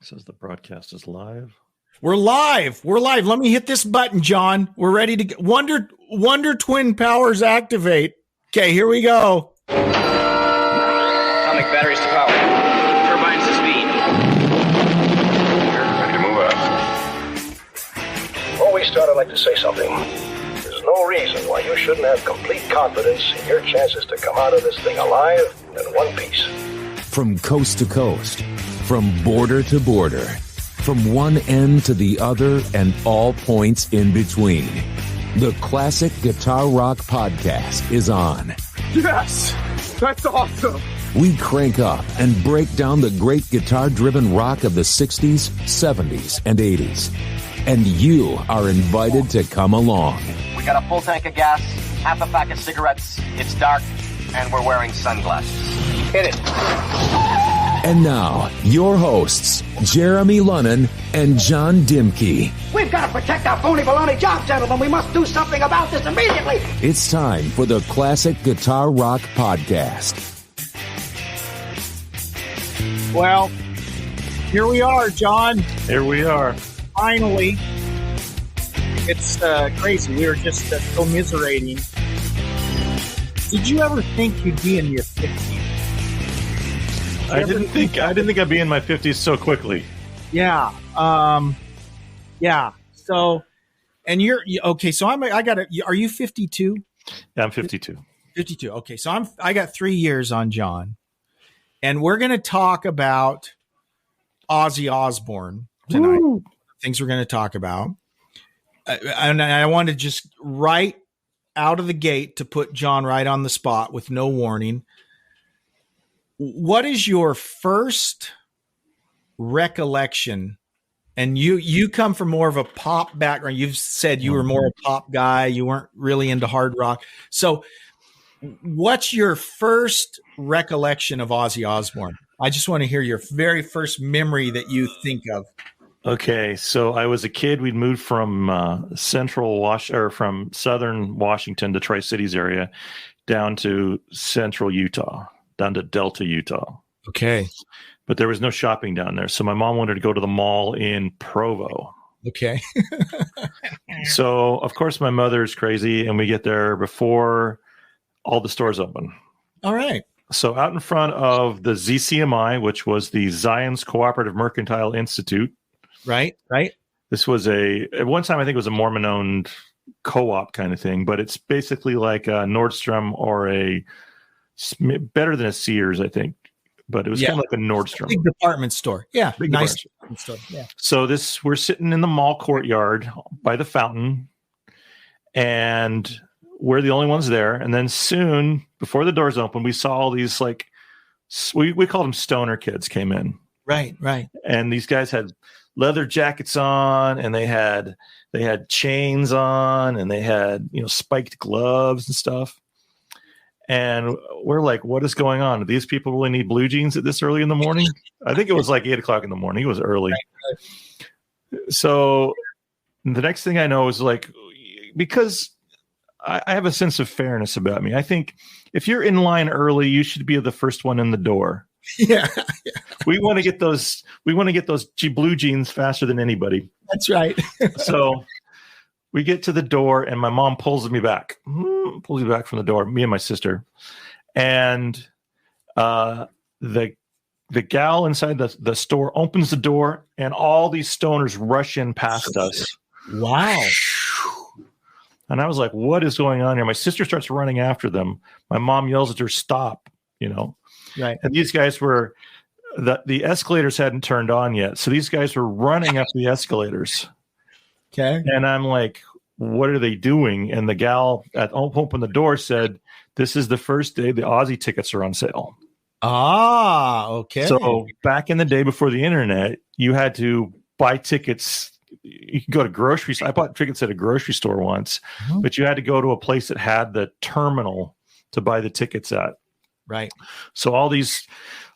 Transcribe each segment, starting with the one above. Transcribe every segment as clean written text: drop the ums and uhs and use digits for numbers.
Says the broadcast is live. We're live. We're live. Let me hit this button, John. We're ready to Wonder Twin powers activate. Okay, here we go. Atomic batteries to power. Turbines to speed. Ready to move out. Before we start, I'd like to say something. There's no reason why you shouldn't have complete confidence in your chances to come out of this thing alive and in one piece. From coast to coast, from border to border, from one end to the other and all points in between. The Classic Guitar Rock Podcast is on. Yes! That's awesome! We crank up and break down the great guitar-driven rock of the 60s, 70s, and 80s. And you are invited to come along. We got a full tank of gas, half a pack of cigarettes, it's dark, and we're wearing sunglasses. Hit it. And now, your hosts, Jeremy Lunnan and John Dimke. We've got to protect our phony baloney job, gentlemen. We must do something about this immediately. It's time for the Classic Guitar Rock Podcast. Well, here we are, John. Here we are. Finally. It's crazy. We were just commiserating. Did you ever think you'd be in your 50s? I didn't think I'd be in my 50s so quickly. Yeah. Yeah. So, and you're okay. So are you 52? Yeah, I'm 52. 52. Okay. So I got 3 years on John, and we're going to talk about Ozzy Osbourne tonight. Woo. Things we're going to talk about. And I want to just right out of the gate to put John right on the spot with no warning. What is your first recollection? And you come from more of a pop background. You've said you were more a pop guy. You weren't really into hard rock. So what's your first recollection of Ozzy Osbourne? I just want to hear your very first memory that you think of. Okay, so I was a kid. We'd moved from from southern Washington, the Tri-Cities area, down to central Utah. Down to Delta, Utah. Okay. But there was no shopping down there. So my mom wanted to go to the mall in Provo. Okay. So, of course, my mother's crazy, and we get there before all the stores open. All right. So out in front of the ZCMI, which was the Zion's Cooperative Mercantile Institute. Right. This was at one time, I think it was a Mormon-owned co-op kind of thing, but it's basically like a Nordstrom or better than a Sears, I think, but it was kind of like a Nordstrom. Big department store. Yeah. Big nice department store. Yeah. So we're sitting in the mall courtyard by the fountain, and we're the only ones there. And then soon, before the doors open, we saw all these, like, we called them stoner kids came in. Right. And these guys had leather jackets on, and they had chains on, and they had, spiked gloves and stuff. And we're like, what is going on? Do these people really need blue jeans at this early in the morning? I think it was like 8 o'clock in the morning. It was early. So the next thing I know is, like, because I have a sense of fairness about me. I think if you're in line early, you should be the first one in the door. Yeah. We want to get those blue jeans faster than anybody. That's right. So we get to the door, and my mom pulls me back from the door, me and my sister. And the gal inside the store opens the door, and all these stoners rush in past us. Wow. And I was like, what is going on here? My sister starts running after them. My mom yells at her, stop, Right. And these guys were, the escalators hadn't turned on yet. So these guys were running up the escalators. Okay. And I'm like, what are they doing? And the gal opened the door said, this is the first day the Ozzy tickets are on sale. Ah, okay. So back in the day before the internet, you had to buy tickets. You could go to grocery store. I bought tickets at a grocery store once, but you had to go to a place that had the terminal to buy the tickets at. Right. So all these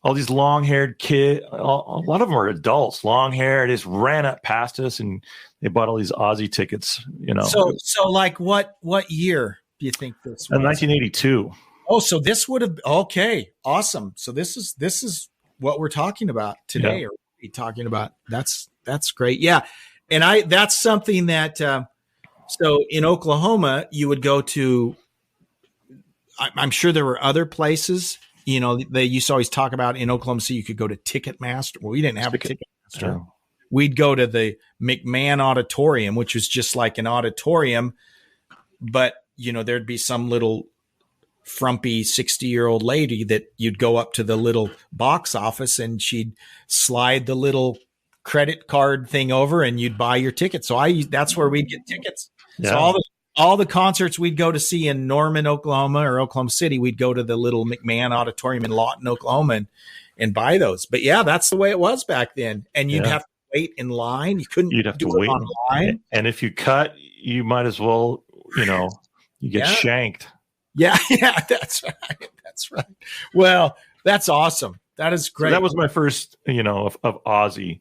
long-haired kids, a lot of them are adults, long-haired, just ran up past us, and they bought all these Ozzy tickets, So like what year do you think this was? 1982. Oh, so this would have, okay, awesome. So this is what we're talking about today, Yeah. or talking about. That's great. Yeah. And that's something that, so in Oklahoma, you would go to, I'm sure there were other places, they used to always talk about in Oklahoma City, you could go to Ticketmaster. Well, we didn't have a Ticketmaster. Oh. We'd go to the McMahon Auditorium, which was just like an auditorium, but there'd be some little frumpy 60-year-old lady that you'd go up to the little box office and she'd slide the little credit card thing over and you'd buy your ticket. So that's where we'd get tickets. Yeah. So all the concerts we'd go to see in Norman, Oklahoma or Oklahoma City, we'd go to the little McMahon Auditorium in Lawton, Oklahoma and buy those. But yeah, that's the way it was back then. And you'd have to wait in line. You'd have to wait online. And if you cut, you might as well, you get shanked. Yeah, that's right. That's right. Well, that's awesome. That is great. So that was my first, of Ozzy.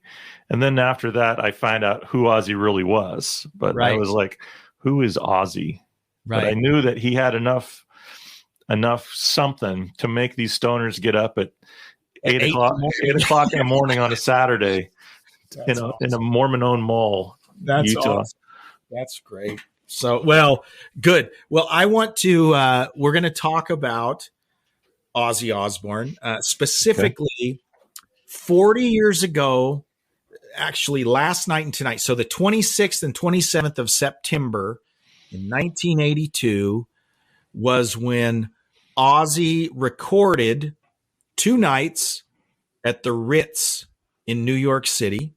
And then after that, I find out who Ozzy really was. But I was like, who is Ozzy? Right. But I knew that he had enough something to make these stoners get up at 8 o'clock in the morning on a Saturday in a Mormon-owned mall. That's Utah. Awesome. That's great. So, well, good. Well, I want to, we're going to talk about Ozzy Osbourne, specifically 40 years ago, actually last night and tonight. So the 26th and 27th of September in 1982 was when Ozzy recorded 2 nights at the Ritz in New York City.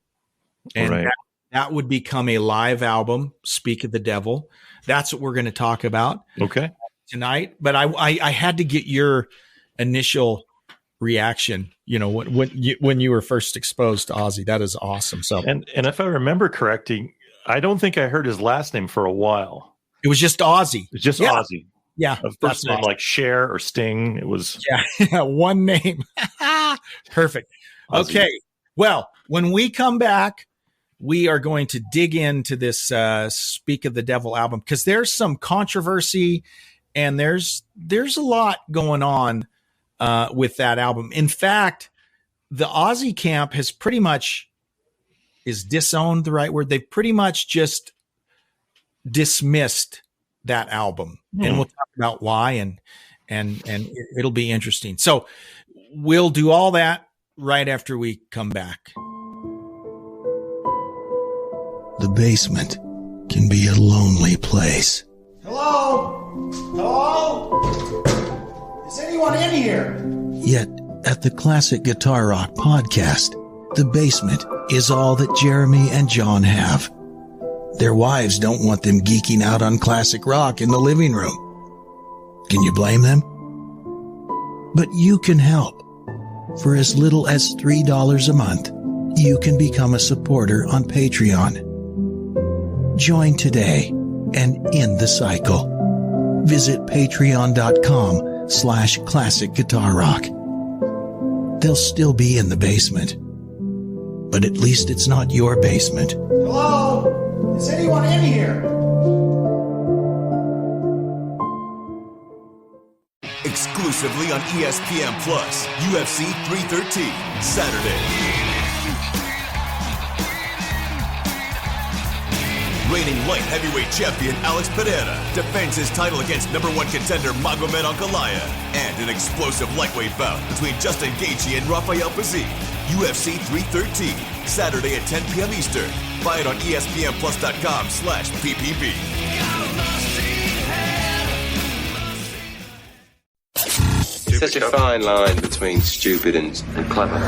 And that would become a live album, Speak of the Devil. That's what we're going to talk about tonight. But I had to get your initial reaction, when you were first exposed to Ozzy. That is awesome. So, and if I remember correctly, I don't think I heard his last name for a while. It was just Ozzy. It's just Ozzy. Yeah. A first name like Cher or Sting. It was one name. Perfect. Ozzy. Okay. Well, when we come back, we are going to dig into this Speak of the Devil album because there's some controversy and there's a lot going on with that album. In fact, the Ozzy camp has pretty much, is disowned the right word? They've pretty much just dismissed that album. And we'll talk about why and it'll be interesting. So we'll do all that right after we come back. The basement can be a lonely place. Hello? Is anyone in here? Yet, at the Classic Guitar Rock podcast, the basement is all that Jeremy and John have. Their wives don't want them geeking out on classic rock in the living room. Can you blame them? But you can help. For as little as $3 a month, you can become a supporter on Patreon. Join today and end the cycle. Visit patreon.com/classic guitar rock. They'll still be in the basement, but at least it's not your basement. Hello? Is anyone in here? Exclusively on ESPN Plus, UFC 313, Saturday. Reigning light heavyweight champion Alex Pereira defends his title against #1 contender Magomed Ankalaev, and an explosive lightweight bout between Justin Gaethje and Rafael Pazzi. UFC 313, Saturday at 10 p.m. Eastern. Buy it on ESPNplus.com/PPB. Such a fine line between stupid and clever.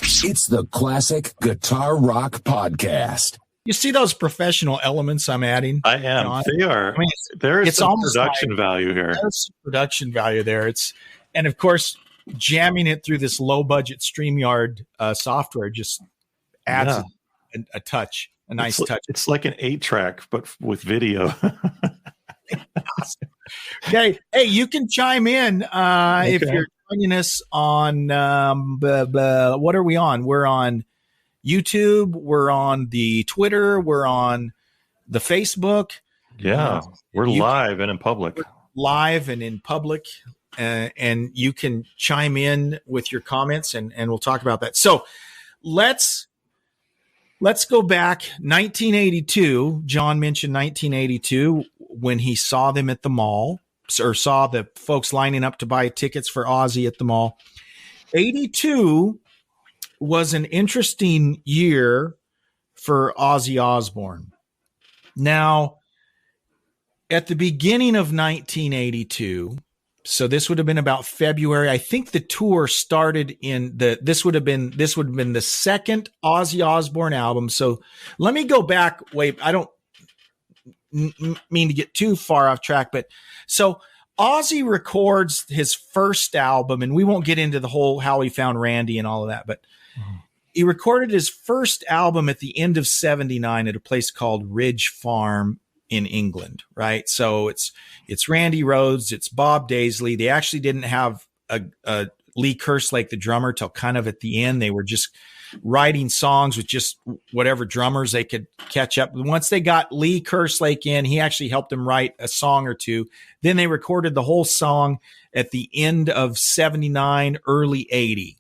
It's the Classic Guitar Rock Podcast. You see those professional elements I'm adding? I am. John? They are. I mean, there is some production value here. There's production value there. And of course, jamming it through this low budget StreamYard software just adds a touch, a nice touch. It's like an 8-track, but with video. Okay. Hey, you can chime in if you're joining us on what are we on? We're on YouTube, we're on the Twitter, we're on the Facebook. Yeah, we're live and in public. Live and in public. And you can chime in with your comments and we'll talk about that. So let's let's go back 1982. John mentioned 1982 when he saw them at the mall, or saw the folks lining up to buy tickets for Ozzy at the mall. 82 was an interesting year for Ozzy Osbourne. Now, at the beginning of 1982, so this would have been about February. I think the tour started this would have been the second Ozzy Osbourne album. So let me go back. Wait, I don't mean to get too far off track, but so Ozzy records his first album, and we won't get into the whole how he found Randy and all of that, but he recorded his first album at the end of 79 at a place called Ridge Farm in England, right? So it's Randy Rhoads, it's Bob Daisley. They actually didn't have a Lee Kerslake, the drummer, till kind of at the end. They were just writing songs with just whatever drummers they could catch up. Once they got Lee Kerslake in, he actually helped them write a song or two. Then they recorded the whole song at the end of 79, early 80.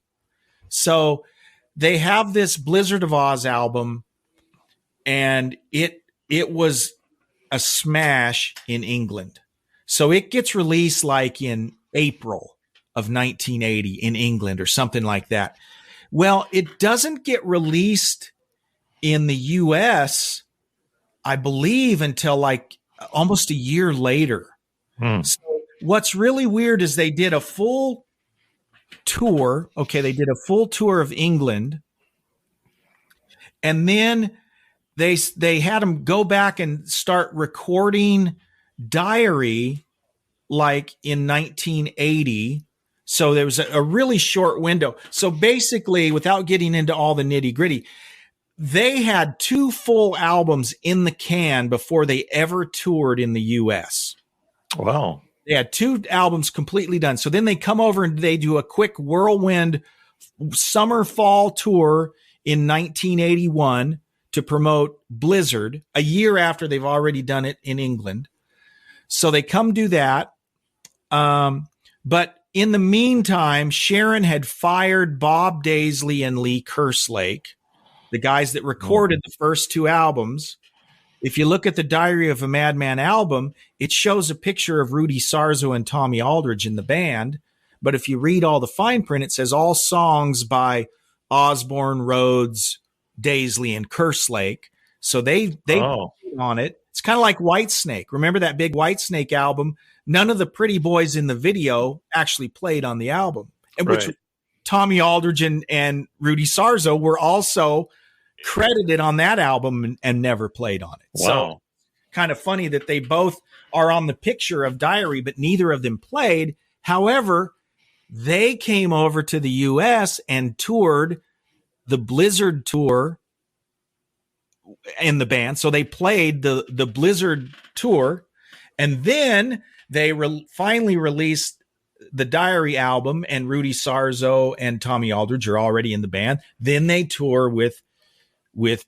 So they have this Blizzard of Oz album, and it was a smash in England. So it gets released like in April of 1980 in England or something like that. Well, it doesn't get released in the US, I believe, until like almost a year later. So what's really weird is they did a full tour. Okay, they did a full tour of England, and then they had them go back and start recording Diary like in 1980. So there was a really short window. So basically, without getting into all the nitty gritty, they had 2 full albums in the can before they ever toured in the US. Wow. They had 2 albums completely done. So then they come over and they do a quick whirlwind summer fall tour in 1981 to promote Blizzard, a year after they've already done it in England. So they come do that. But in the meantime, Sharon had fired Bob Daisley and Lee Kerslake, the guys that recorded the first 2 albums. If you look at the Diary of a Madman album, it shows a picture of Rudy Sarzo and Tommy Aldridge in the band. But if you read all the fine print, it says all songs by Osbourne, Rhoads, Daisley, and Kerslake. So they on it. It's kind of like Whitesnake. Remember that big Whitesnake album? None of the pretty boys in the video actually played on the album, and which Tommy Aldridge and Rudy Sarzo were also credited on that album and never played on it. Wow. So kind of funny that they both are on the picture of Diary, but neither of them played. However, they came over to the US and toured the Blizzard tour in the band. So they played the Blizzard tour, and then they finally released the Diary album, and Rudy Sarzo and Tommy Aldridge are already in the band. Then they tour with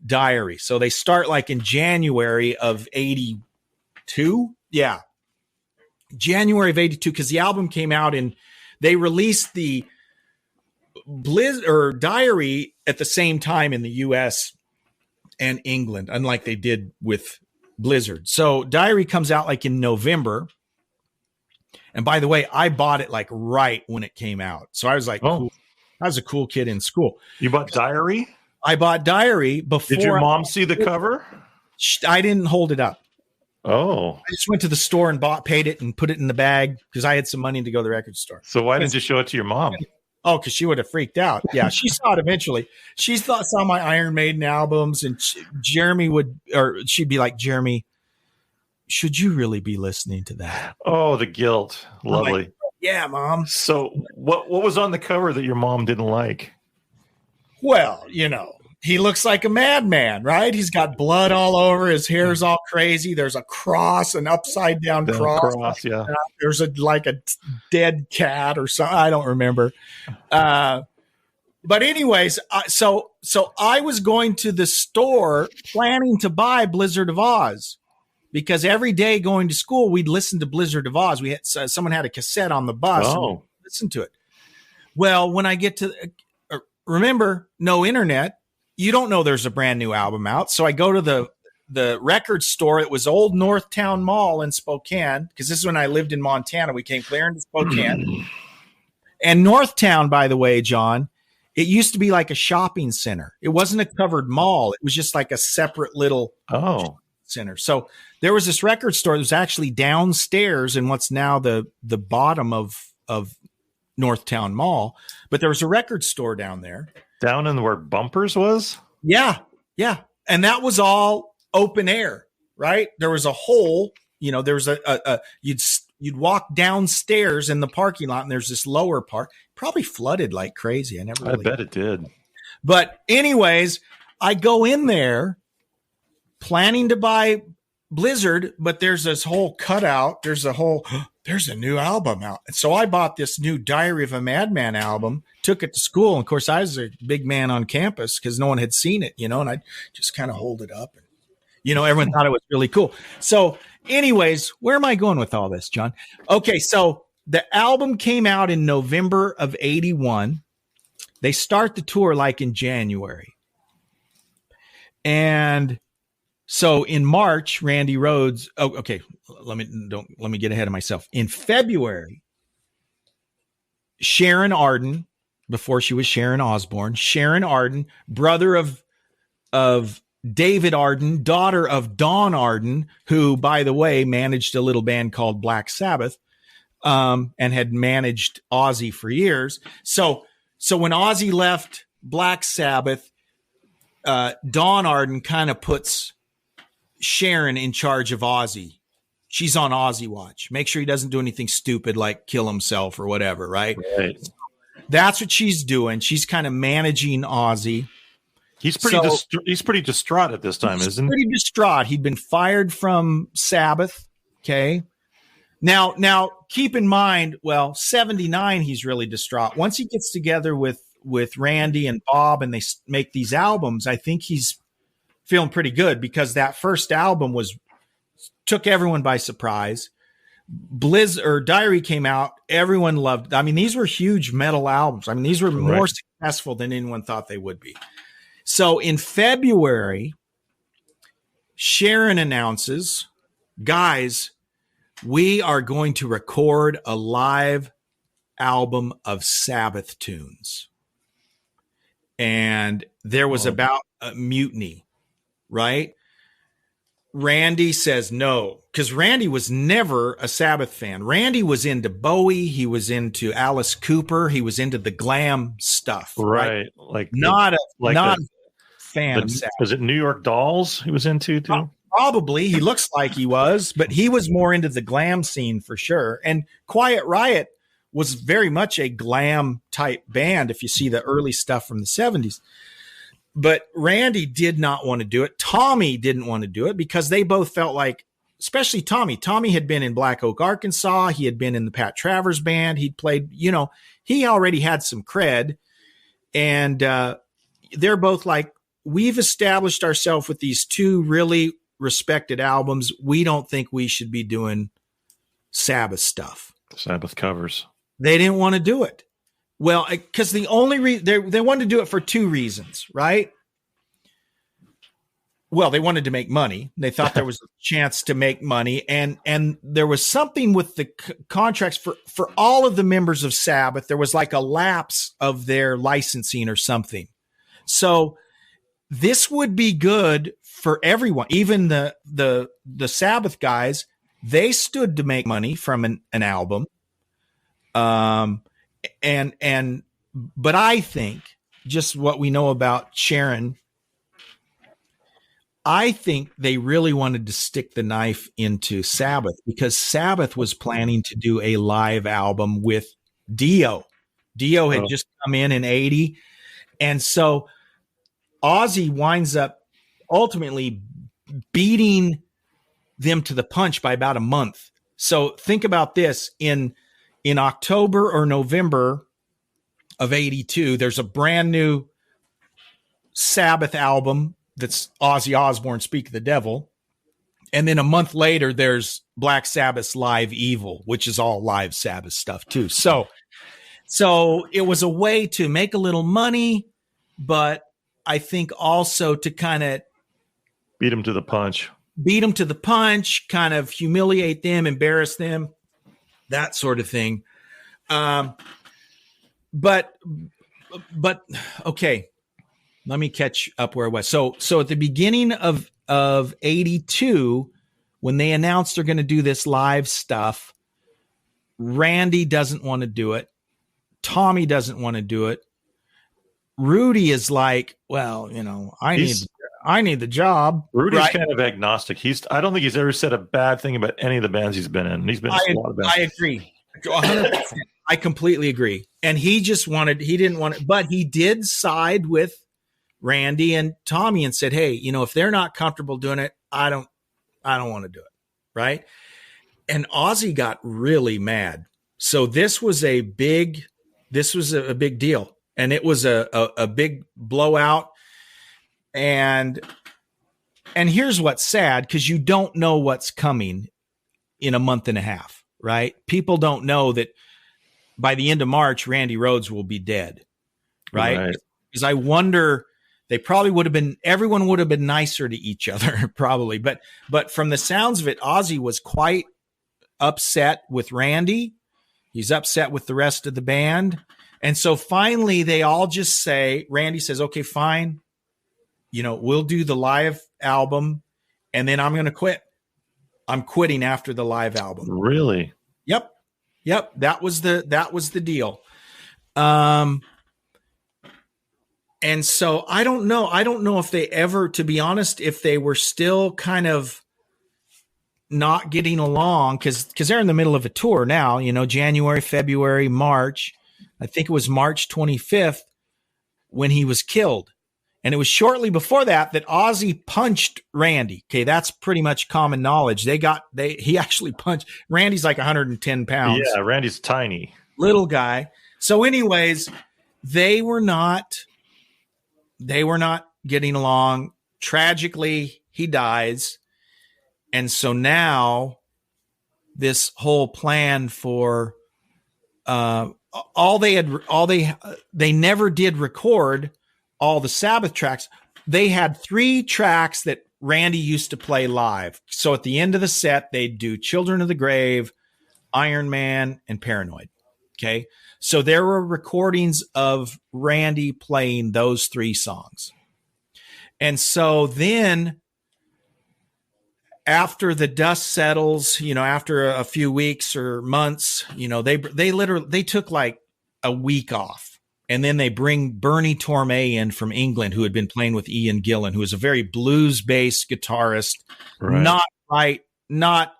Diary. So they start like in January of 82. Yeah. January of 82, because the album came out and they released the Diary at the same time in the US and England, unlike they did with Blizzard. So Diary comes out like in November. And by the way, I bought it like right when it came out. So I was like, cool. I was a cool kid in school. You bought Diary? I bought Diary before. Did your mom see the cover? I didn't hold it up. Oh. I just went to the store and paid it and put it in the bag because I had some money to go to the record store. So why didn't you show it to your mom? Oh, because she would have freaked out. Yeah, she saw it eventually. She saw my Iron Maiden albums, and she'd be like, Jeremy, should you really be listening to that? Oh, the guilt. Lovely. Like, yeah, Mom. So what was on the cover that your mom didn't like? Well, he looks like a madman, right? He's got blood all over. His hair's all crazy. There's a cross, an upside down cross. Yeah. There's a dead cat or something. I don't remember. But anyways, so I was going to the store planning to buy Blizzard of Oz, because every day going to school, we'd listen to Blizzard of Oz. We had someone had a cassette on the bus. Oh. And we'd listen to it. Well, when I get to remember, no internet. you don't know there's a brand new album out. So I go to the record store. It was Old Northtown Mall in Spokane, because this is when I lived in Montana. We came clear into Spokane. And Northtown, by the way, John, it used to be like a shopping center. It wasn't a covered mall. It was just like a separate little center. So there was this record store that was actually downstairs in what's now the bottom of Northtown Mall. But there was a record store down there. Down in where Bumpers was? Yeah. Yeah. And that was all open air, right? There was a hole, there was you'd walk downstairs in the parking lot, and there's this lower part, probably flooded like crazy. I bet it did. But anyways, I go in there planning to buy Blizzard, but there's this whole cutout. There's a new album out. And so I bought this new Diary of a Madman album, took it to school. And of course, I was a big man on campus because no one had seen it, and I just kind of hold it up. And, everyone thought it was really cool. So anyways, where am I going with all this, John? Okay, so the album came out in November of 81. They start the tour like in January. And so in March, Randy Rhoads, let me get ahead of myself. In February, Sharon Arden, before she was Sharon Osbourne, Sharon Arden, brother of David Arden, daughter of Don Arden, who, by the way, managed a little band called Black Sabbath, and had managed Ozzy for years. So when Ozzy left Black Sabbath, Don Arden kind of puts Sharon in charge of Ozzy. She's on Ozzy watch. Make sure he doesn't do anything stupid like kill himself or whatever, right? That's what she's doing. She's kind of managing Ozzy. He's pretty distraught at this time, isn't he? Pretty distraught. He'd been fired from Sabbath. Okay. Now keep in mind, 79, he's really distraught. Once he gets together with Randy and Bob and they make these albums, I think he's feeling pretty good, because that first album took everyone by surprise. Diary came out. Everyone loved. I mean, these were huge metal albums. I mean, these were more successful than anyone thought they would be. So in February, Sharon announces, guys, we are going to record a live album of Sabbath tunes. And there was about a mutiny, right? Randy says no, because Randy was never a Sabbath fan. Randy was into Bowie. He was into Alice Cooper. He was into the glam stuff. Right. Not a fan of Sabbath. Was it New York Dolls he was into too? Probably. He looks like he was, but he was more into the glam scene for sure. And Quiet Riot was very much a glam type band if you see the early stuff from the 70s. But Randy did not want to do it. Tommy didn't want to do it because they both felt like, especially Tommy. Tommy had been in Black Oak, Arkansas. He had been in the Pat Travers band. He'd played, he already had some cred. And they're both like, we've established ourselves with these two really respected albums. We don't think we should be doing Sabbath stuff. Sabbath covers. They didn't want to do it. Well, because the only reason they wanted to do it for two reasons, right? Well, they wanted to make money. They thought there was a chance to make money, and there was something with the contracts for all of the members of Sabbath. There was like a lapse of their licensing or something. So this would be good for everyone, even the Sabbath guys. They stood to make money from an album. But I think, just what we know about Sharon, I think they really wanted to stick the knife into Sabbath, because Sabbath was planning to do a live album with Dio. Dio had just come in 80. And so Ozzy winds up ultimately beating them to the punch by about a month. So think about this. In October or November of 82, there's a brand new Sabbath album that's Ozzy Osbourne, Speak of the Devil. And then a month later, there's Black Sabbath's Live Evil, which is all live Sabbath stuff too. So it was a way to make a little money, but I think also to kind of beat him to the punch, kind of humiliate them, embarrass them, that sort of thing. But okay, let me catch up where I was. So at the beginning of 82, when they announced they're going to do this live stuff, Randy doesn't want to do it. Tommy doesn't want to do it. Rudy is like, well, I need the job. Rudy's right? kind of agnostic. I don't think he's ever said a bad thing about any of the bands he's been in. He's been in a lot of bands. I agree. 100%. I completely agree. And he didn't want it, but he did side with Randy and Tommy and said, hey, if they're not comfortable doing it, I don't want to do it. Right. And Ozzy got really mad. So this was a big deal. And it was a big blowout. And here's what's sad, because you don't know what's coming in a month and a half, right? People don't know that by the end of March, Randy Rhoads will be dead, right? Because I wonder, everyone would have been nicer to each other, probably. But from the sounds of it, Ozzy was quite upset with Randy. He's upset with the rest of the band. And so finally, they all just say, Randy says, okay, fine. We'll do the live album, and then I'm going to quit. I'm quitting after the live album. Really? Yep. That was the deal. And so I don't know if they ever, to be honest, if they were still kind of not getting along, because they're in the middle of a tour now, January, February, March. I think it was March 25th when he was killed. And it was shortly before that Ozzy punched Randy. Okay, that's pretty much common knowledge. He actually punched. Randy's like 110 pounds. Yeah, Randy's tiny. Little guy. So anyways, they were not getting along. Tragically, he dies. And so now this whole plan for they never did record all the Sabbath tracks. They had 3 tracks that Randy used to play live. So at the end of the set, they'd do Children of the Grave, Iron Man, and Paranoid. Okay. So there were recordings of Randy playing those 3 songs. And so then after the dust settles, after a few weeks or months, they took like a week off. And then they bring Bernie Tormé in from England, who had been playing with Ian Gillan, who is a very blues-based guitarist, not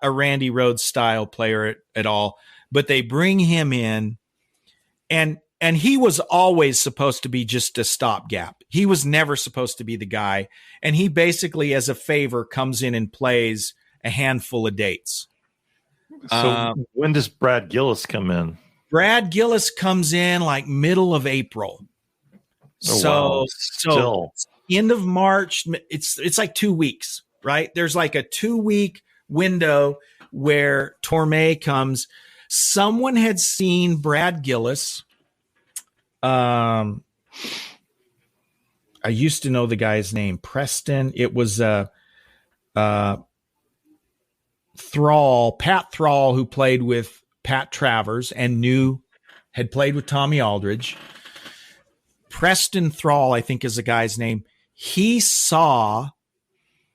a Randy Rhoads style player at all. But they bring him in, and he was always supposed to be just a stopgap. He was never supposed to be the guy. And he basically, as a favor, comes in and plays a handful of dates. So when does Brad Gillis come in? Brad Gillis comes in like middle of April. So end of March, it's like 2 weeks, right? There's like a 2-week window where Tormé comes. Someone had seen Brad Gillis. I used to know the guy's name, Preston. It was Thrall, Pat Thrall, who played with Pat Travers and had played with Tommy Aldridge. Preston Thrall, I think is the guy's name. He saw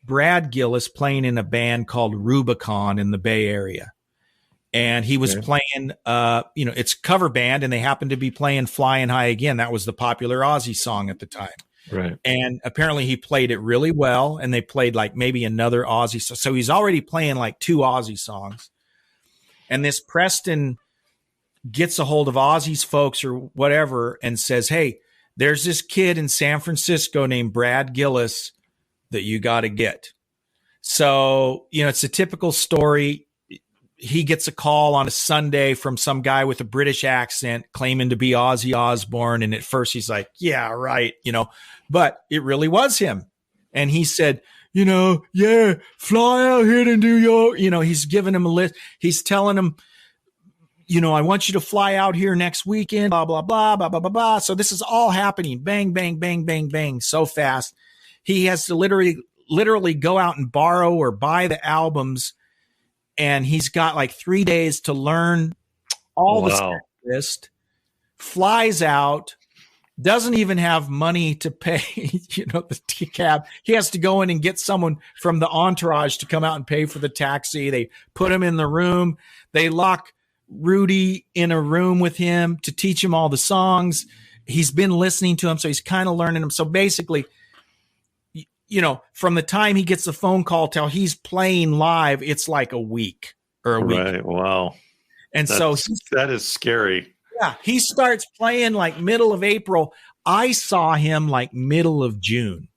Brad Gillis playing in a band called Rubicon in the Bay Area. And he was playing, it's a cover band, and they happened to be playing Flying High Again. That was the popular Ozzy song at the time. Right. And apparently he played it really well, and they played like maybe another Ozzy. So he's already playing like 2 Ozzy songs. And this Preston gets a hold of Ozzy's folks or whatever and says, hey, there's this kid in San Francisco named Brad Gillis that you got to get. So, it's a typical story. He gets a call on a Sunday from some guy with a British accent claiming to be Ozzy Osbourne. And at first he's like, yeah, right. But it really was him. And he said, fly out here to New York. He's giving him a list. He's telling him, I want you to fly out here next weekend, blah, blah, blah, blah, blah, blah, blah. So this is all happening. Bang, bang, bang, bang, bang. So fast. He has to literally go out and borrow or buy the albums. And he's got like 3 days to learn all the set list, flies out, doesn't even have money to pay, the cab. He has to go in and get someone from the entourage to come out and pay for the taxi. They put him in the room. They lock Rudy in a room with him to teach him all the songs. He's been listening to him, so he's kind of learning them. So basically, from the time he gets the phone call till he's playing live, it's like a week or a week. Right. Wow. And that is scary. Yeah, he starts playing like middle of April. I saw him like middle of June.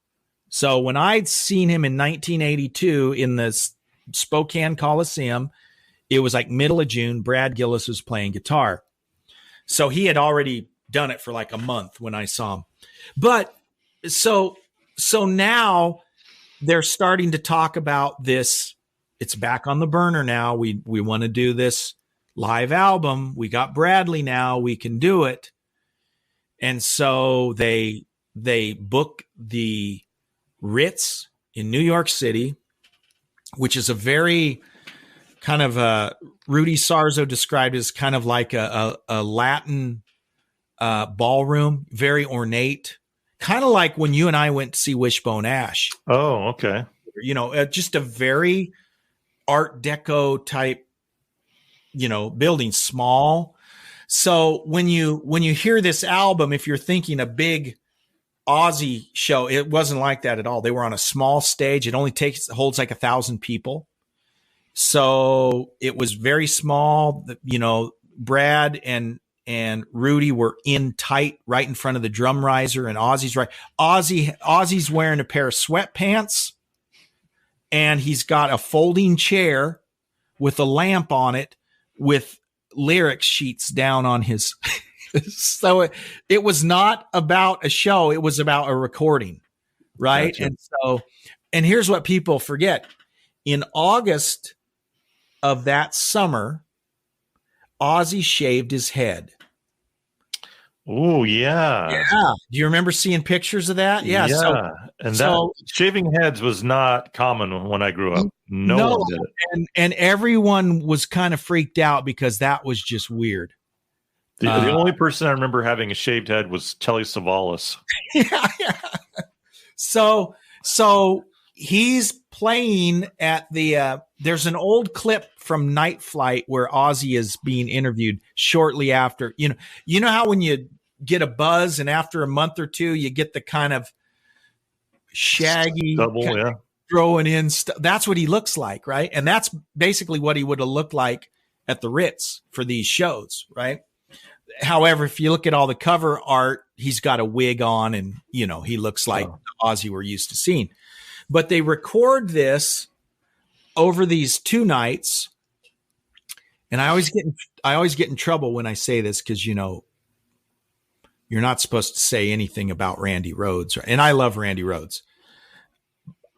So when I'd seen him in 1982 in the Spokane Coliseum, it was like middle of June. Brad Gillis was playing guitar. So he had already done it for like a month when I saw him. But so now they're starting to talk about this. It's back on the burner now. We want to do this live album. We got Bradley now. We can do it. And so they book the Ritz in New York City, which is a very kind of Rudy Sarzo described as kind of like a Latin ballroom, very ornate, kind of like when you and I went to see Wishbone Ash. Oh, okay. Just a very Art Deco type, building, small. So when you hear this album, if you're thinking a big Ozzy show, it wasn't like that at all. They were on a small stage. It only holds like 1,000 people. So it was very small. Brad and Rudy were in tight right in front of the drum riser, and Ozzy's right. Ozzy's wearing a pair of sweatpants, and he's got a folding chair with a lamp on it with lyric sheets down on his. So it was not about a show. It was about a recording. Right. Gotcha. And here's what people forget. In August of that summer, Ozzy shaved his head. Oh, yeah. Yeah. Do you remember seeing pictures of that? Yeah. Shaving heads was not common when I grew up. No one did it. And everyone was kind of freaked out because that was just weird. The only person I remember having a shaved head was Telly Savalas. Yeah. So he's playing at the there's an old clip from Night Flight where Ozzy is being interviewed shortly after. You know how when you get a buzz and after a month or two you get the kind of shaggy double, throwing in stuff. That's what he looks like, right? And that's basically what he would have looked like at the Ritz for these shows, right? However, if you look at all the cover art, he's got a wig on and, he looks like the Ozzy we're used to seeing. But they record this over these 2 nights. And I always get in trouble when I say this because, you're not supposed to say anything about Randy Rhoads. And I love Randy Rhoads.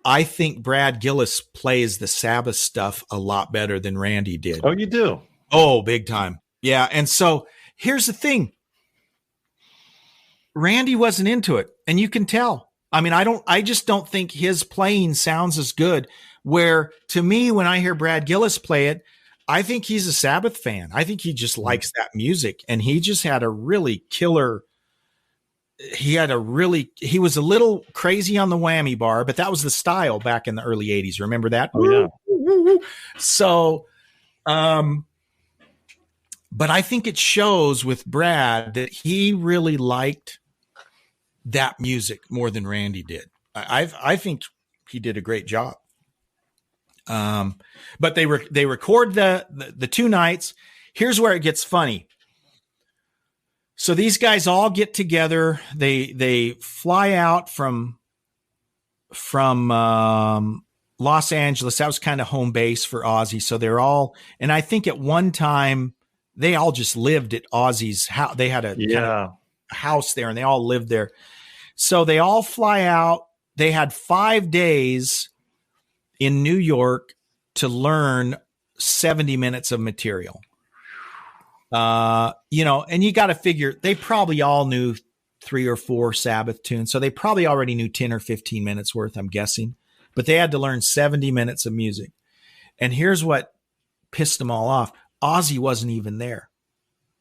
I think Brad Gillis plays the Sabbath stuff a lot better than Randy did. Oh, you do? Oh, big time. Yeah. And so here's the thing. Randy wasn't into it, and you can tell. I mean, I just don't think his playing sounds as good. Where to me, when I hear Brad Gillis play it, I think he's a Sabbath fan. I think he just likes that music, and he just had a really killer. He was a little crazy on the whammy bar, but that was the style back in the early 80s. Remember that? Oh, yeah. So, but I think it shows with Brad that he really liked that music more than Randy did. I think he did a great job. But they record the 2 nights. Here's where it gets funny. So these guys all get together. They fly out from Los Angeles. That was kind of home base for Ozzy. So they're all, and I think at one time they all just lived at Ozzy's house. They had a house there and they all lived there. So they all fly out. They had 5 days in New York to learn 70 minutes of material. And you got to figure they probably all knew 3 or 4 Sabbath tunes. So they probably already knew 10 or 15 minutes worth, I'm guessing, but they had to learn 70 minutes of music. And here's what pissed them all off. Ozzy wasn't even there.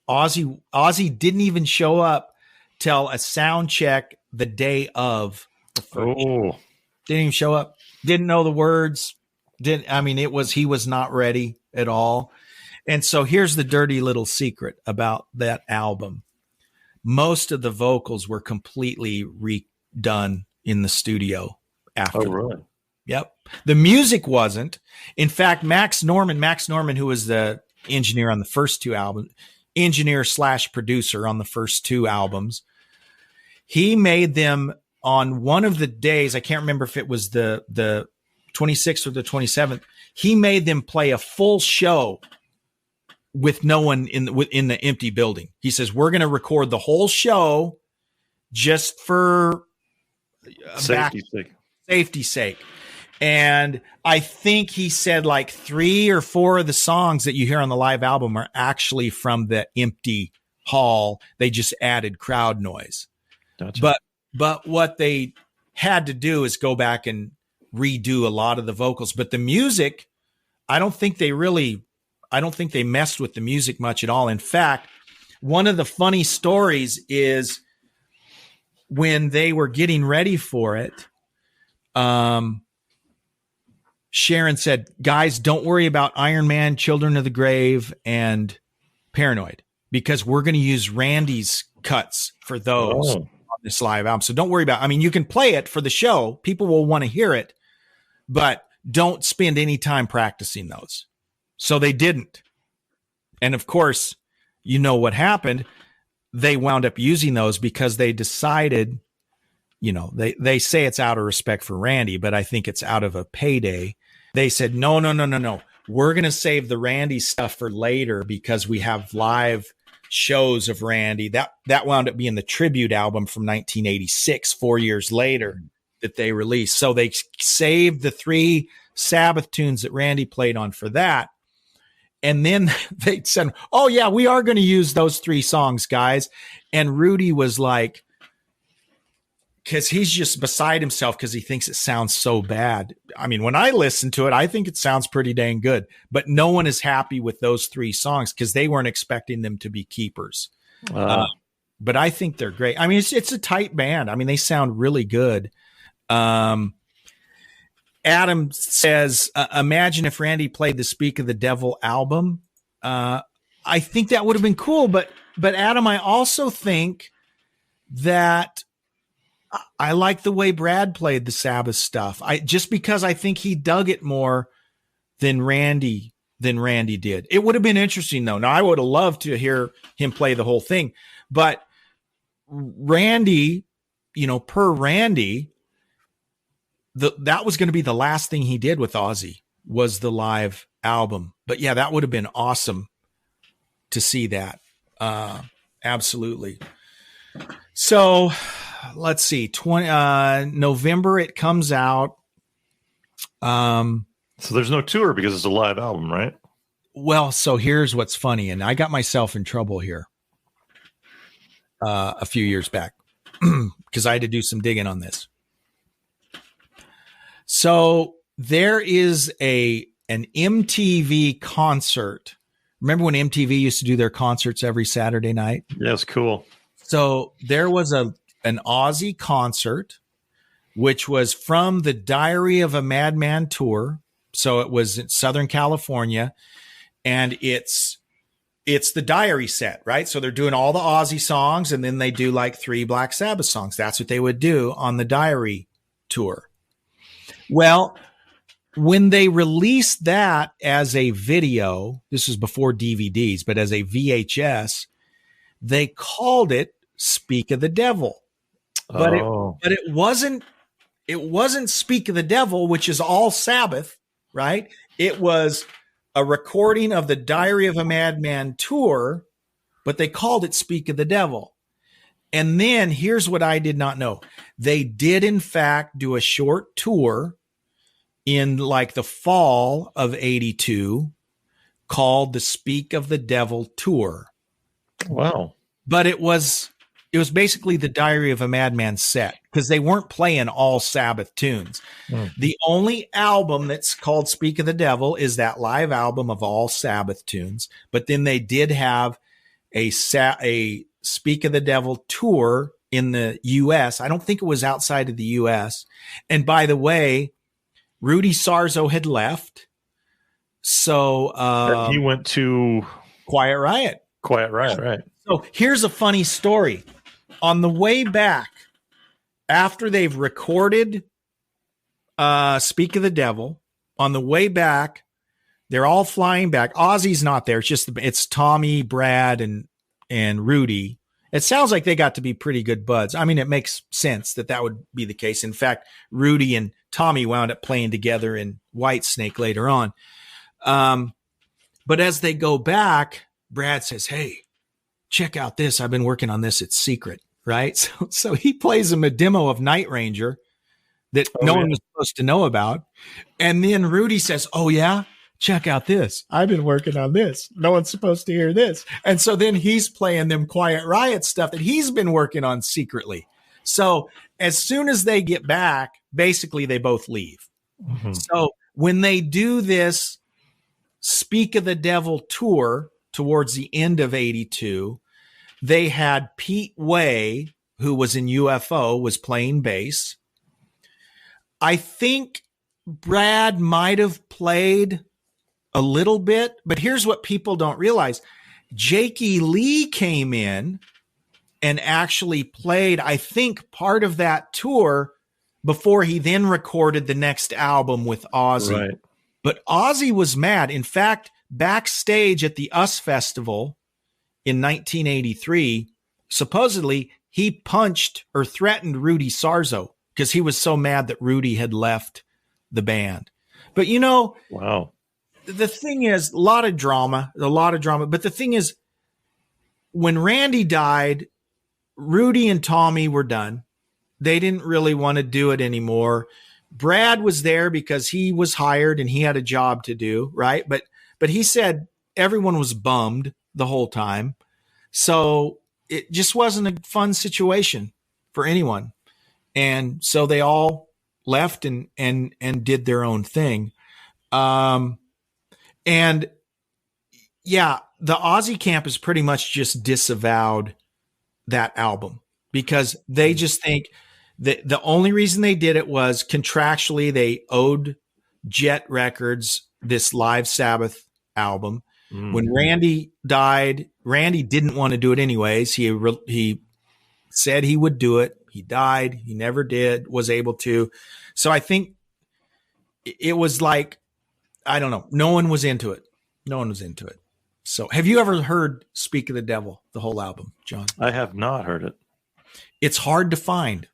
Ozzy didn't even show up till a sound check the day of the first show. Didn't even show up. Didn't know the words. He was not ready at all. And so here's the dirty little secret about that album. Most of the vocals were completely redone in the studio after. Oh, really? Yep. The music wasn't. In fact, Max Norman, who was the engineer on the first 2 albums, engineer/producer on the first 2 albums, he made them on one of the days. I can't remember if it was the 26th or the 27th. He made them play a full show with no one in the empty building. He says, we're going to record the whole show just for safety's sake. And I think he said like 3 or 4 of the songs that you hear on the live album are actually from the empty hall. They just added crowd noise. Gotcha. But what they had to do is go back and redo a lot of the vocals. But the music, I don't think they messed with the music much at all. In fact, one of the funny stories is when they were getting ready for it, Sharon said, guys, don't worry about Iron Man, Children of the Grave, and Paranoid, because we're going to use Randy's cuts for those on this live album. So don't worry about it. You can play it for the show. People will want to hear it, but don't spend any time practicing those. So they didn't. And of course, you know what happened. They wound up using those because they decided, they say it's out of respect for Randy, but I think it's out of a payday. They said, no. We're going to save the Randy stuff for later because we have live shows of Randy. That wound up being the tribute album from 1986, 4 years later that they released. So they saved the 3 Sabbath tunes that Randy played on for that. And then they said, oh yeah, we are going to use those 3 songs, guys. And Rudy was like, because he's just beside himself because he thinks it sounds so bad. When I listen to it, I think it sounds pretty dang good, but no one is happy with those 3 songs because they weren't expecting them to be keepers. But I think they're great. It's a tight band. They sound really good. Adam says, imagine if Randy played the Speak of the Devil album. I think that would have been cool, but Adam, I also think that I like the way Brad played the Sabbath stuff. Just because I think he dug it more than Randy did. It would have been interesting though. Now I would have loved to hear him play the whole thing, but Randy, per Randy, that was going to be the last thing he did with Ozzy was the live album. But yeah, that would have been awesome to see that. Absolutely. So let's see, November it comes out. So there's no tour because it's a live album, right? Well, so here's what's funny, and I got myself in trouble here a few years back because I had to do some digging on this. So there is an MTV concert. Remember when MTV used to do their concerts every Saturday night? Yeah, it's cool. So there was an Ozzy concert, which was from the Diary of a Madman tour. So it was in Southern California, and it's the Diary set, right? So they're doing all the Ozzy songs, and then they do like 3 Black Sabbath songs. That's what they would do on the Diary tour. Well, when they released that as a video, this was before DVDs, but as a VHS, they called it Speak of the Devil. But it wasn't Speak of the Devil, which is all Sabbath, right? It was a recording of the Diary of a Madman tour, but they called it Speak of the Devil. And then here's what I did not know. They did in fact do a short tour in like the fall of 82 called the Speak of the Devil tour. Wow. But it was basically the Diary of a Madman set because they weren't playing all Sabbath tunes. The only album that's called Speak of the Devil is that live album of all Sabbath tunes. But then they did have a Speak of the Devil tour in the U.S. I don't think it was outside of the U.S. And by the way, Rudy Sarzo had left. So he went to Quiet Riot. Quiet Riot, right. So here's a funny story. On the way back, after they've recorded Speak of the Devil, on the way back, they're all flying back. Ozzy's not there. It's Tommy, Brad, and Rudy. It sounds like they got to be pretty good buds. I mean, it makes sense that would be the case. In fact, Rudy and Tommy wound up playing together in Whitesnake later on. But as they go back, Brad says, "Hey, check out this. I've been working on this. It's secret." Right. So he plays him a demo of Night Ranger that no one was supposed to know about. And then Rudy says, "Oh yeah, check out this. I've been working on this. No one's supposed to hear this." And so then he's playing them Quiet Riot stuff that he's been working on secretly. So as soon as they get back, basically they both leave. Mm-hmm. So when they do this Speak of the Devil tour towards the end of 82, they had Pete Way, who was in UFO, was playing bass. I think Brad might have played a little bit, but here's what people don't realize. Jakey Lee came in and actually played, I think, part of that tour before he then recorded the next album with Ozzy. Right. But Ozzy was mad. In fact, backstage at the US Festival in 1983, supposedly he punched or threatened Rudy Sarzo because he was so mad that Rudy had left the band. But wow. The thing is, a lot of drama. But the thing is, when Randy died, Rudy and Tommy were done. They didn't really want to do it anymore. Brad was there because he was hired and he had a job to do, right? But he said everyone was bummed the whole time. So it just wasn't a fun situation for anyone. And so they all left and did their own thing. And yeah, the Ozzy camp has pretty much just disavowed that album because they just think that the only reason they did it was contractually they owed Jet Records this Live Sabbath album. When Randy died, Randy didn't want to do it anyways. He said he would do it. He died. He never was able to. So I think it was like, I don't know. No one was into it. So have you ever heard Speak of the Devil, the whole album, John? I have not heard it. It's hard to find.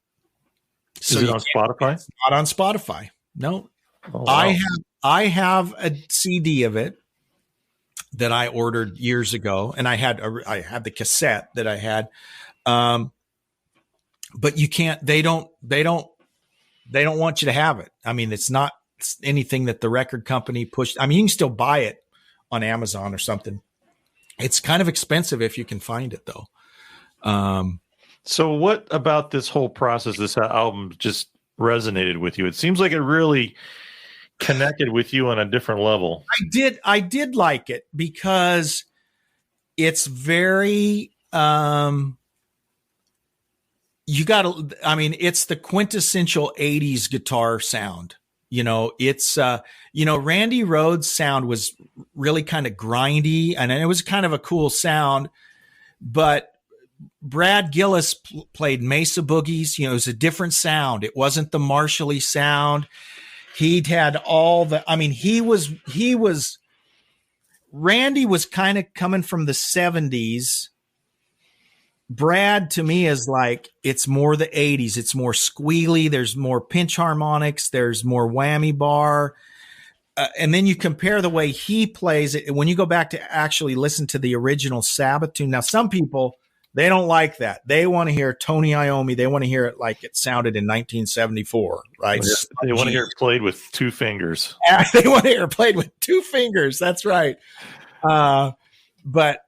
Is it on Spotify? It's not on Spotify. No. Oh, wow. I have a CD of it that I ordered years ago, and I had the cassette that I had. But you can't. They don't want you to have it. I mean, it's not anything that the record company pushed. I mean, you can still buy it on Amazon or something. It's kind of expensive if you can find it, though. So what about this whole process, this album just resonated with you? It seems like it really connected with you on a different level. I did like it because it's very, it's the quintessential 80s guitar sound. It's, Randy Rhoads' sound was really kind of grindy and it was kind of a cool sound, but Brad Gillis played Mesa Boogies. It was a different sound. It wasn't the Marshall-y sound. He'd had Randy was kind of coming from the 70s. Brad to me is like, it's more the 80s. It's more squealy. There's more pinch harmonics. There's more whammy bar. And then you compare the way he plays it. When you go back to actually listen to the original Sabbath tune. Now, some people, they don't like that. They want to hear Tony Iommi. They want to hear it like it sounded in 1974, right? They want to hear it played with two fingers. They want to hear it played with two fingers. That's right. But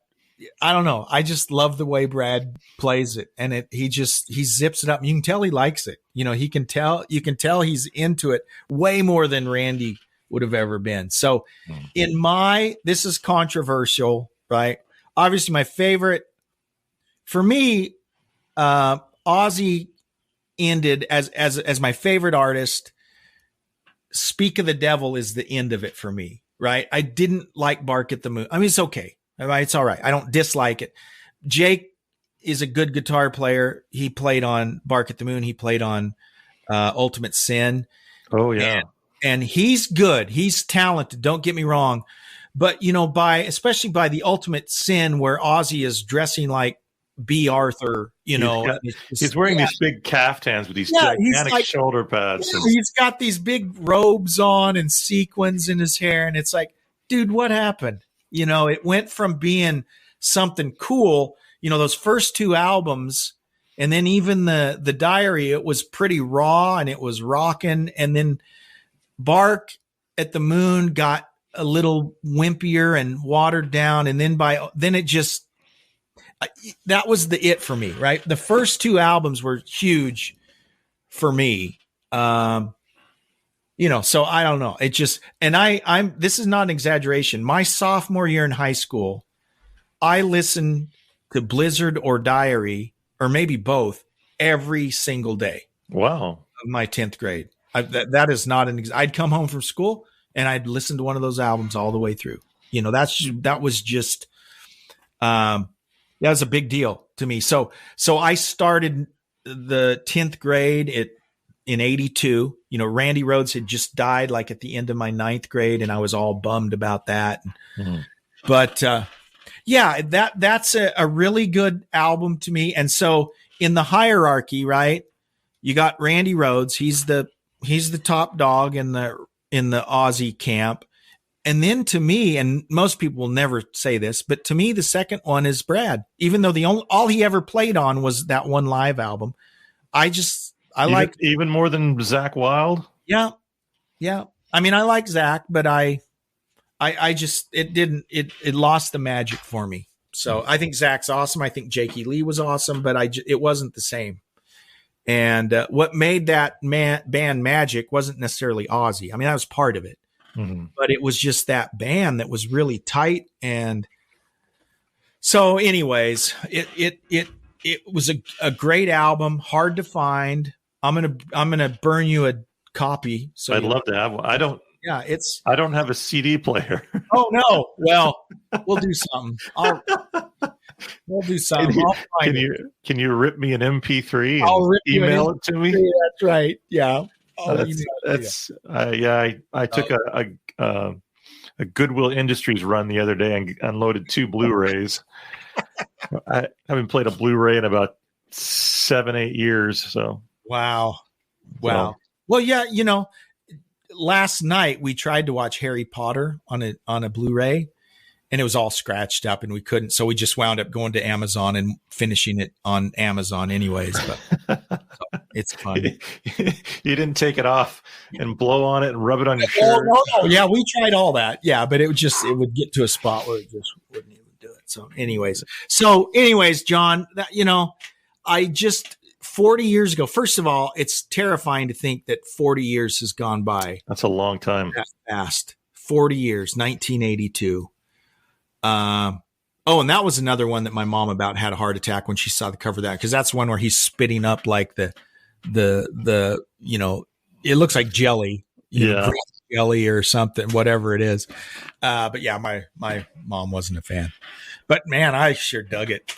I don't know. I just love the way Brad plays it, and he zips it up. You can tell he likes it. You can tell he's into it way more than Randy would have ever been. So this is controversial, right? Obviously my favorite for me, Ozzy ended as my favorite artist. Speak of the Devil is the end of it for me, right? I didn't like Bark at the Moon. I mean, it's okay. It's all right. I don't dislike it. Jake is a good guitar player. He played on Bark at the Moon. He played on Ultimate Sin. Oh, yeah. And he's good. He's talented. Don't get me wrong. But, especially by the Ultimate Sin, where Ozzy is dressing like B. Arthur, he's wearing these big caftans with these gigantic shoulder pads. He's got these big robes on and sequins in his hair. And it's like, dude, what happened? It went from being something cool, those first 2 albums, and then even the Diary, it was pretty raw and it was rocking. And then Bark at the Moon got a little wimpier and watered down. And then that was it for me, right? The first 2 albums were huge for me. So I don't know. It just, and this is not an exaggeration. My sophomore year in high school, I listened to Blizzard or Diary, or maybe both, every single day. Wow. Of my 10th grade. That is not I'd come home from school and I'd listen to one of those albums all the way through. That was just, that was a big deal to me. So I started the 10th grade in 82. Randy Rhoads had just died like at the end of my 9th grade, and I was all bummed about that. Mm-hmm. But that's a really good album to me. And so in the hierarchy, right, you got Randy Rhoads. He's the top dog in the Ozzy camp. And then to me, and most people will never say this, but to me, the second one is Brad, even though all he ever played on was that one live album. I like even more than Zakk Wylde. Yeah. Yeah. I mean, I like Zakk, but I just, it lost the magic for me. So I think Zack's awesome. I think Jakey Lee was awesome, but it wasn't the same. And what made that band magic wasn't necessarily Ozzy. I mean, that was part of it, but it was just that band that was really tight. And so anyways, it was a great album, hard to find. I'm gonna burn you a copy. So I'd love to have one. I don't have a CD player. Oh no! Well, we'll do something. We'll do something. Can you rip me an MP3? I'll rip email it to me. That's right. Yeah. I took a Goodwill Industries run the other day and unloaded 2 Blu-rays. I haven't played a Blu-ray in about 7-8 years. So wow. Well, yeah, last night we tried to watch Harry Potter on a Blu-ray, and it was all scratched up, and we couldn't. So we just wound up going to Amazon and finishing it on Amazon, anyways. But so it's fun. You didn't take it off and blow on it and rub it on your shirt. No. Yeah, we tried all that. Yeah, but it would get to a spot where it just wouldn't even do it. So, anyways, John, I just 40 years ago. First of all, it's terrifying to think that 40 years has gone by. That's a long time. That's fast. 40 years, 1982. And that was another one that my mom about had a heart attack when she saw the cover of that, because that's one where he's spitting up like the it looks like jelly, jelly or something, whatever it is. But yeah, my mom wasn't a fan. But man, I sure dug it.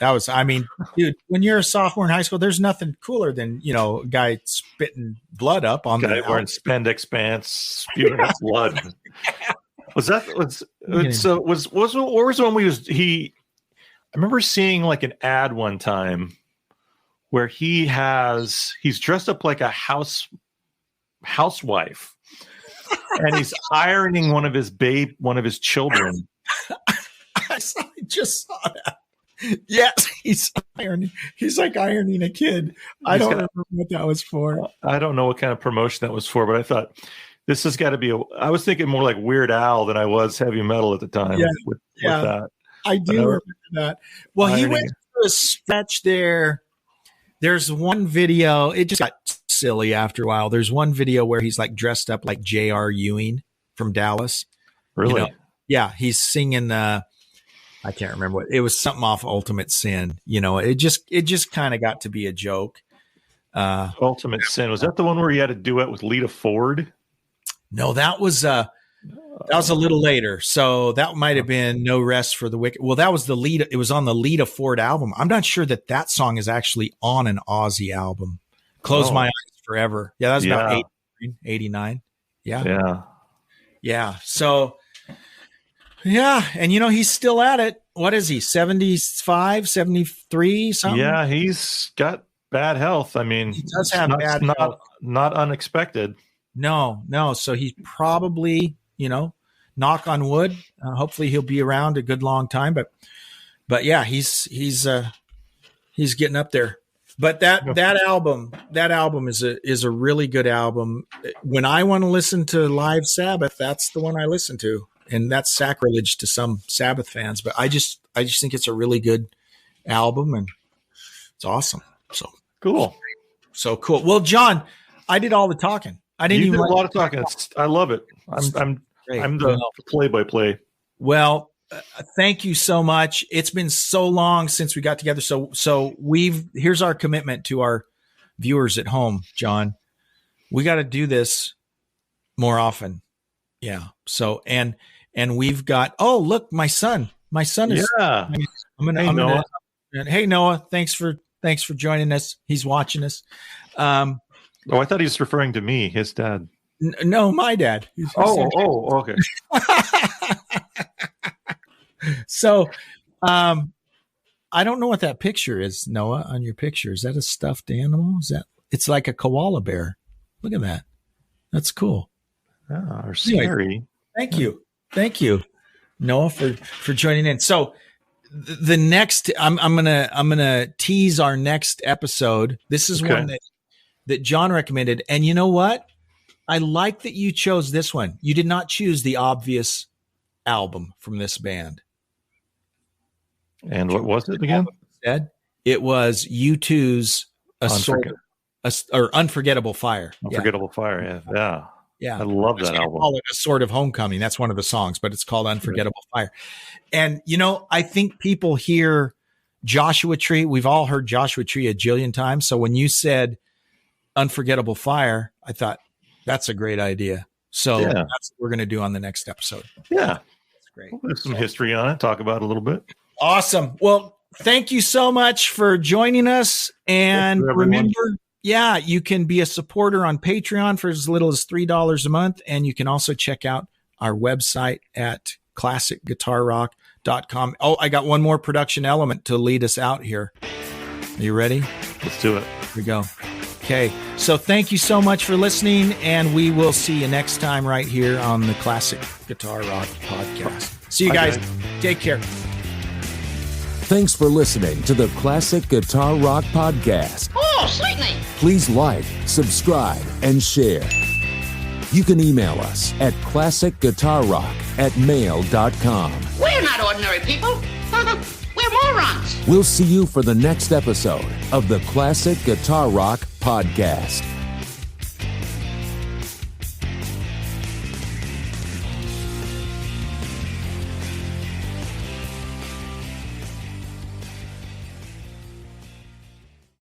Dude, when you're a sophomore in high school, there's nothing cooler than, a guy spitting blood up on guy wearing spandex pants, spewing up blood. What was the one I remember seeing like an ad one time where he's dressed up like a housewife and he's ironing one of his children. I just saw that. Yes, he's ironing. He's like ironing a kid. I don't remember what that was for. I don't know what kind of promotion that was for, but I thought this has got to be I was thinking more like Weird Al than I was heavy metal at the time. With that. I do remember that. Well, he went through a stretch there. There's one video. It just got silly after a while. There's one video where he's like dressed up like J.R. Ewing from Dallas. Really? You know? Yeah, he's singing. I can't remember what it was. Something off Ultimate Sin. You know, it just kind of got to be a joke. Ultimate Sin, was that the one where he had a duet with Lita Ford? No, that was a little later. So that might have been No Rest for the Wicked. Well, that was the Lita. It was on the Lita Ford album. I'm not sure that song is actually on an Ozzy album. Close My Eyes Forever. Yeah, that was about 89. Yeah. So, yeah. And, you know, he's still at it. What is he, 75, 73, something? Yeah, he's got bad health. I mean, he does have bad health. Not unexpected. No. So he's probably, you know, knock on wood. Hopefully he'll be around a good long time. But yeah, he's getting up there. But that album is a really good album. When I want to listen to live Sabbath, that's the one I listen to, and that's sacrilege to some Sabbath fans. But I just think it's a really good album, and it's awesome. So cool. Well, John, I did all the talking. I didn't You even did a lot of talking. I love it. I'm the play-by-play. Well, thank you so much. It's been so long since we got together. So here's our commitment to our viewers at home, John. We got to do this more often. Yeah. So, and we've got, look, my son is, hey, Noah, thanks for joining us. He's watching us. I thought he was referring to me, his dad. No, my dad. Okay. So, I don't know what that picture is, Noah, on your picture. Is that a stuffed animal? It's like a koala bear. Look at that. That's cool. Or scary. Anyway, thank you, Noah, for joining in. So the next, I'm gonna tease our next episode. This is one that John recommended. And you know what? I like that you chose this one. You did not choose the obvious album from this band. And what was it again? It was U2's Unforgettable Fire. Unforgettable Fire. Yeah. I love that album. Call it A Sword of Homecoming. That's one of the songs, but it's called Unforgettable Fire. And, you know, I think people hear Joshua Tree. We've all heard Joshua Tree a jillion times. So when you said Unforgettable Fire, I thought that's a great idea. So that's what we're going to do on the next episode. Yeah. That's great. We'll put some history on it, talk about it a little bit. Awesome. Well, thank you so much for joining us. And remember, you can be a supporter on Patreon for as little as $3 a month. And you can also check out our website at classicguitarrock.com. Oh, I got one more production element to lead us out here. Are you ready? Let's do it. Here we go. Okay. So thank you so much for listening. And we will see you next time right here on the Classic Guitar Rock Podcast. See you guys. Take care. Thanks for listening to the Classic Guitar Rock Podcast. Oh, certainly. Please like, subscribe, and share. You can email us at classicguitarrock@mail.com. We're not ordinary people. We're morons. We'll see you for the next episode of the Classic Guitar Rock Podcast.